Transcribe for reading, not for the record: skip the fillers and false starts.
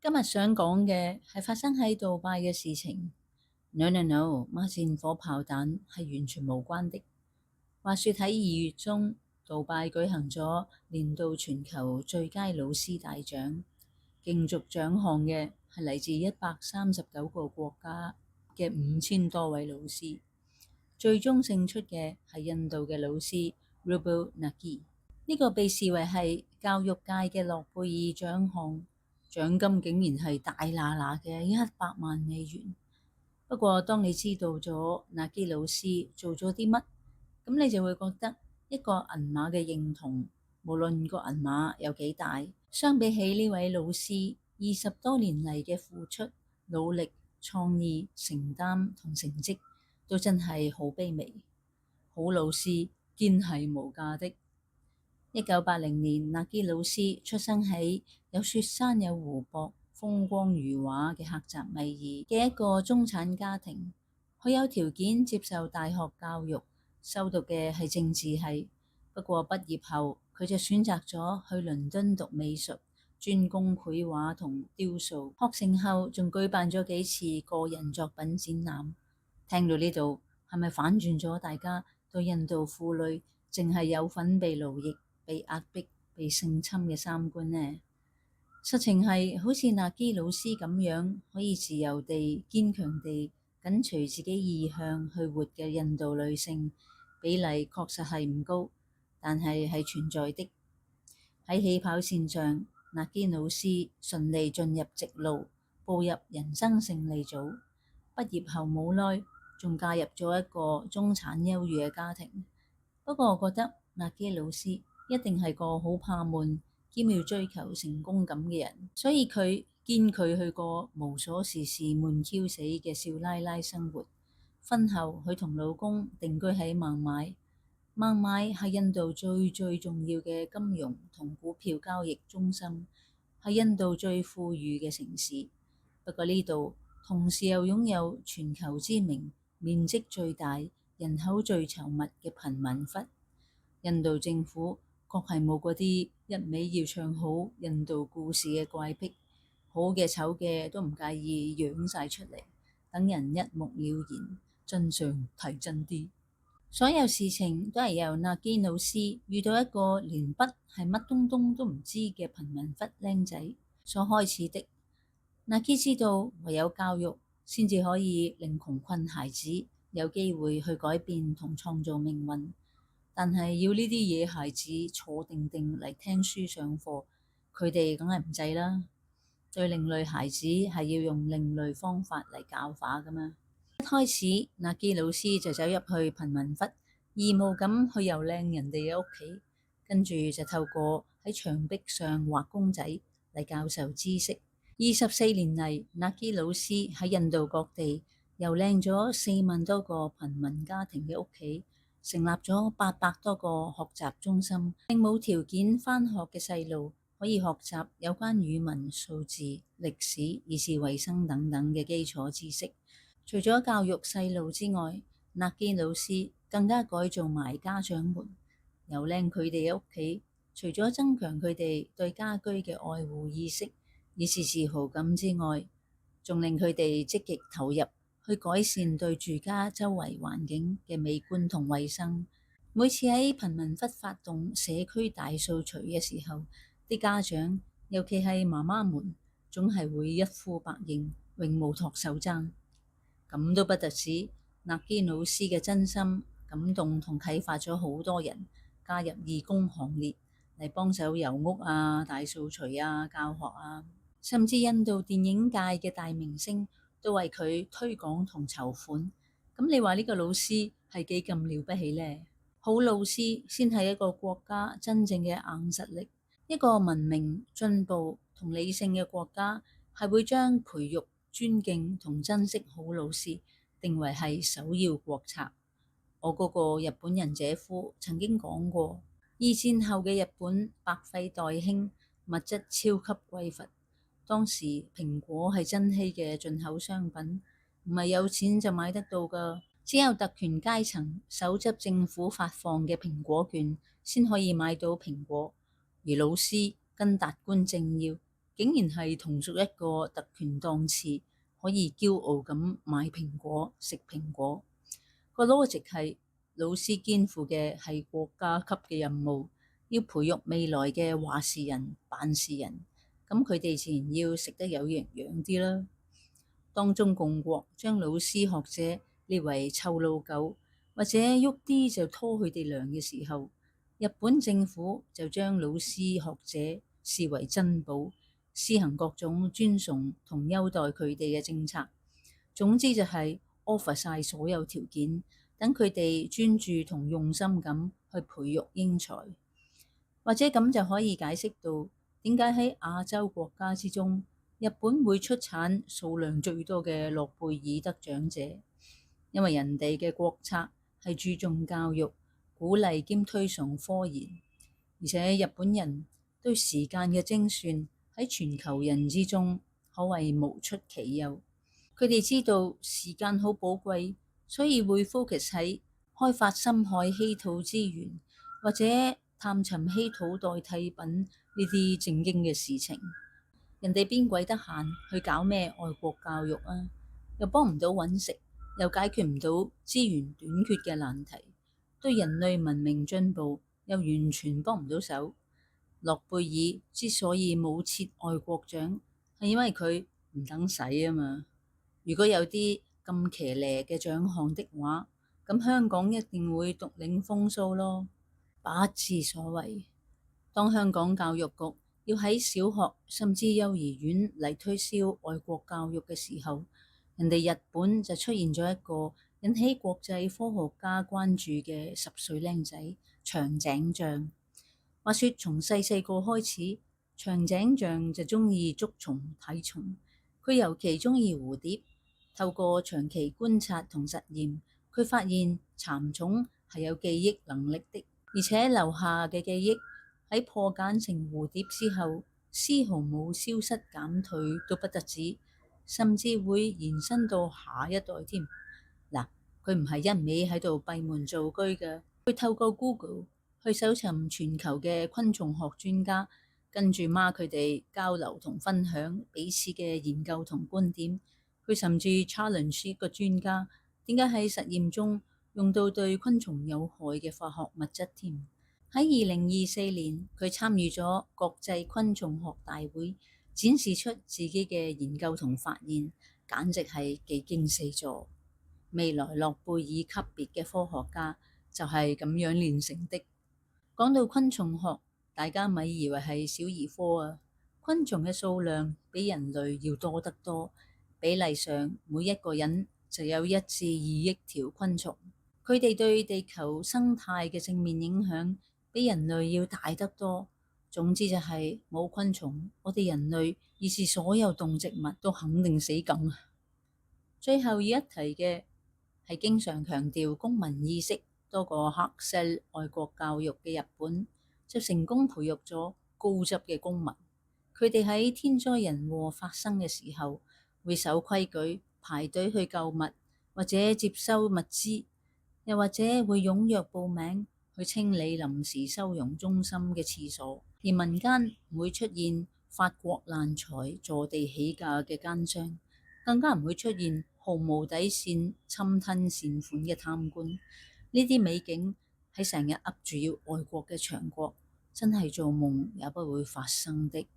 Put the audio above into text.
今日想講嘅係發生喺杜拜嘅事情。No no no，孖戰火炮彈係完全無關的。話說喺2月中，杜拜舉行咗年度全球最佳老師大獎，競逐獎項嘅係嚟自139個國家嘅5000多位老師，最終勝出嘅係印度嘅老師 Rubal Nagi。呢個被視為係教育界嘅諾貝爾獎項。獎金竟然係大嗱嗱嘅100萬美元。不過當你知道咗納基老師做咗啲乜，咁你就會覺得一個銀碼嘅認同，無論個銀碼有幾大，相比起呢位老師20多年嚟嘅付出、努力、創意、承擔同成績，都真係好卑微。好老師堅係無價的。1980年，納基老師出生喺有雪山有湖泊、風光如畫嘅克什米爾嘅一個中產家庭。佢有條件接受大學教育，修讀嘅係政治系。不過畢業後，佢就選擇咗去倫敦讀美術，專攻繪畫同雕塑。學成後，仲舉辦咗幾次個人作品展覽。聽到呢度，係咪反轉咗大家對印度婦女淨係有份被奴役、被壓迫、被性侵嘅三觀呢？實情係好似納基老師咁樣，可以自由地、堅強地緊隨自己意向去活嘅印度女性，比例確實係唔高，但係存在的。喺起跑線上，納基老師順利進入直路，步入人生勝利組。畢業後冇耐，仲嫁入咗一個中產優裕嘅家庭。不過我覺得納基老師一定係個好怕悶兼要追求成功感嘅人，所以佢堅拒去過無所事事悶 Q 死嘅少奶奶生活。婚後佢同老公定居喺孟買。孟買係印度最重要嘅金融同股票交易中心，係印度最富裕嘅城市。不過呢度同時又擁有全球知名、面積最大、人口最稠密嘅貧民窟。印度政府確係冇嗰啲一味要唱好印度故事嘅怪癖，好嘅醜嘅都唔介意揚晒出嚟，等人一目了然，真相睇真啲。所有事情都係由納基老師遇到一個連筆係乜東東都唔知嘅貧民窟僆仔所開始的。納基知道唯有教育先至可以令窮困孩子有機會去改變同創造命運。但係要呢啲野孩子坐定定嚟聽書上課，佢哋梗係唔制啦。對另類孩子係要用另類方法嚟教化㗎嘛。一開始，納基老師就走入去貧民窟，義務咁去遊靚人哋嘅屋企，跟住就透過喺牆壁上畫公仔嚟教授知識。24年嚟，納基老師喺印度各地遊靚咗4萬多個貧民家庭嘅屋企。成立咗800多個學習中心，令冇條件返學嘅細路可以學習有關語文、數字、歷史以至衛生等等嘅基礎知識。除咗教育細路之外，納基老師更加改造埋家長們，遊靚佢哋嘅屋企。除咗增強佢哋對家居嘅愛護意識以至自豪感之外，仲令佢哋積極投入去改善對住家周圍環境嘅美觀同衛生。每次喺貧民窟發動社區大掃除嘅時候，啲家長，尤其係媽媽們，總係會一呼百應，永無托手踭。咁都不特止，納基老師嘅真心感動同啟發咗好多人加入義工行列嚟幫手油屋啊、大掃除啊、教學啊，甚至印度電影界嘅大明星都為佢推廣同籌款。咁你話呢個老師係幾咁了不起呢？好老師先係一個國家真正嘅硬實力。一個文明、進步同理性嘅國家係會將培育、尊敬同珍惜好老師定為係首要國策。我嗰個日本人姐夫曾經講過，二戰後嘅日本百廢待興，物質超級匱乏。當時蘋果係珍稀嘅進口商品，唔係有錢就買得到㗎，只有特權階層手執政府發放嘅蘋果券先可以買到蘋果。而老師跟達官政要竟然係同屬一個特權檔次，可以驕傲咁買蘋果食蘋果。個邏輯係老師肩負嘅係國家級嘅任務，要培育未來嘅話事人、辦事人，咁佢哋自然要食得有營養啲啦。當中共國將老師學者列為臭老狗，或者喐啲就拖佢哋糧嘅時候，日本政府就將老師學者視為珍寶，施行各種尊崇同優待佢哋嘅政策。總之就係 offer 晒所有條件，等佢哋專注同用心咁去培育英才。或者咁就可以解釋到點解喺亞洲國家之中，日本會出產數量最多嘅諾貝爾得獎者，因為人哋嘅國策係注重教育、鼓勵兼推崇科研，而且日本人對時間嘅精算喺全球人之中可謂無出其右。佢哋知道時間好寶貴，所以會 focus 喺開發深海稀土資源，或者探尋稀土代替品呢啲正經嘅事情。人哋邊鬼得閒去搞咩愛國教育啊？又幫唔到揾食，又解決唔到資源短缺嘅難題，對人類文明進步又完全幫唔到手。諾貝爾之所以冇設愛國獎，係因為佢唔等使啊嘛。如果有啲咁騎呢嘅獎項的話，咁香港一定會獨領風騷咯。不知所謂。當香港教育局要喺小學甚至幼兒園嚟推銷愛國教育嘅時候，人哋日本就出現咗一個引起國際科學家關注嘅10歲僆仔長井象。話說從細細個開始，長井象就中意捉蟲睇蟲，佢尤其中意蝴蝶。透過長期觀察同實驗，佢發現蠶蟲係有記憶能力的，而且留下嘅記憶喺破繭成蝴蝶之後，絲毫冇消失減退都不得止，甚至會延伸到下一代添。嗱，佢唔係一味喺度閉門造車嘅，佢透過 Google 去搜尋全球嘅昆蟲學專家，跟住孖佢哋交流同分享彼此嘅研究同觀點。佢甚至 challenge 一個專家，點解喺實驗中用到對昆蟲有害嘅化學物質添？喺2024年，佢參與咗國際昆蟲學大會，展示出自己嘅研究同發現，簡直係技驚四座。未來諾貝爾級別嘅科學家就係咁樣練成的。講到昆蟲學，大家咪以為係小兒科啊！昆蟲嘅數量比人類要多得多。比例上，每一個人就有1至2億條昆蟲，佢哋對地球生態嘅正面影響比人類要大得多。總之就係冇昆蟲，我哋人類，而是所有動植物都肯定死梗。最後要一提嘅係經常強調公民意識多過黑 sell 愛國教育嘅日本，就成功培育咗高質嘅公民。佢哋喺天災人禍發生嘅時候，會守規矩排隊去購物，或者接收物資，又或者會踴躍報名去清理臨時收容中心嘅廁所。而民間唔會出現發國難財坐地起價嘅奸商，更加唔會出現毫無底線侵吞善款嘅貪官。呢啲美景喺成日噏住要愛國嘅長國，真係做夢也不會發生的。